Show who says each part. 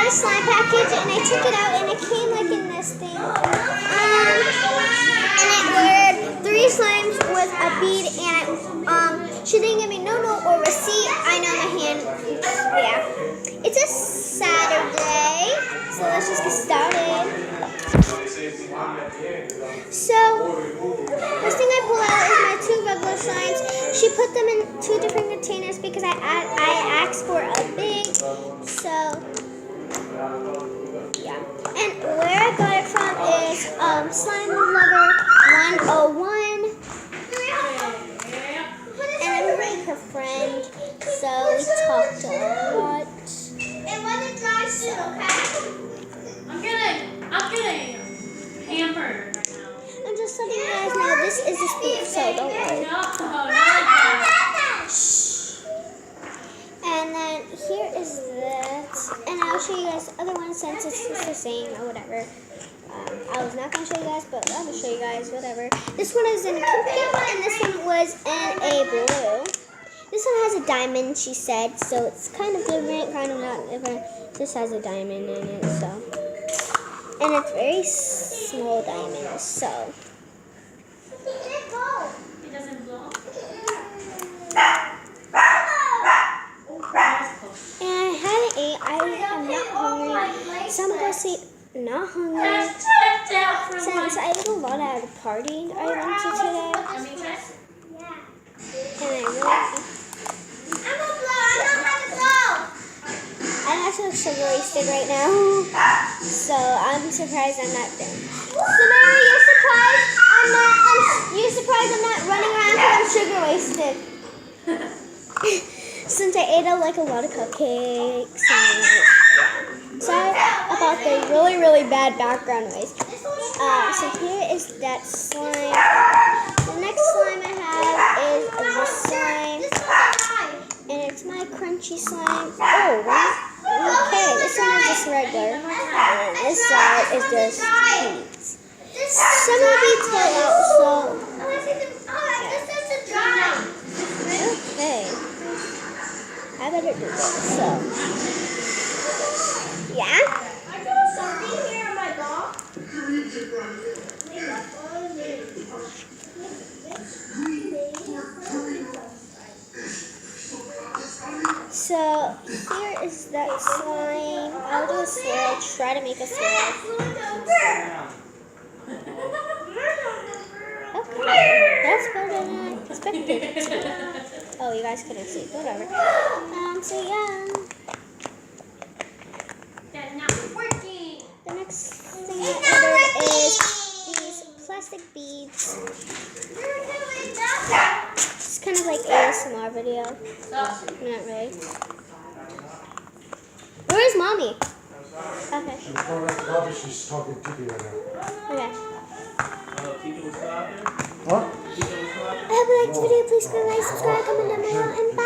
Speaker 1: got a slime package and I took it out and it came like in this thing. And it ordered 3 slimes with a bead and she didn't give me no note or receipt. I know my hand. Yeah. It's a Saturday, so let's just get started. So, first thing I pull out is my 2 regular slimes. She put them in 2 different containers because I asked for a big. So, yeah. And where I got it from is Slime Lover 101. And I'm like her friend, so we talked a lot.
Speaker 2: It wasn't dry soon, okay? I'm getting hampered right now.
Speaker 1: I'm just letting you guys know this is a spoof, so don't worry.
Speaker 2: No, not like that.
Speaker 1: Shh. And then here is that, and I'll show you guys the other one since it's just the same or whatever. I was not going to show you guys, but I'm going to show you guys whatever. This one is in pink, and this one was in a blue. This one has a diamond, she said, so it's kind of different, kind of not different. This has a diamond in it, so. And it's very small diamond, so.
Speaker 2: It doesn't blow.
Speaker 1: And I haven't ate. I am not hungry. So I'm going to sleep not hungry. Since I ate a lot at a party I went to today. And I really... I'm actually sugar wasted right now. So I'm surprised I'm not done. So Mary, you're surprised I'm not running around because I'm sugar wasted. Since I ate a lot of cupcakes and yeah. Sorry about the really, really bad background noise. So here is that slime. The next slime I have is this slime. And it's my crunchy slime. Oh, okay, this one is just regular. And this side is just beads. Some of the beads fell out, so... Okay. I better do this, so... Yeah?
Speaker 2: I got something here on my dog.
Speaker 1: So, here is that slime. I'll do a swirl, try to make a swirl. Okay, that's better than I expected. Oh, you guys couldn't see, whatever. So yeah.
Speaker 2: That's not working.
Speaker 1: The next thing I ordered is these plastic beads. It's kind of like ASMR video. Not really. Where is Mommy? Okay.
Speaker 3: She's talking to you right now.
Speaker 1: Okay.
Speaker 3: Huh?
Speaker 1: I hope you liked the video. Please go like, subscribe, comment down below, and bye.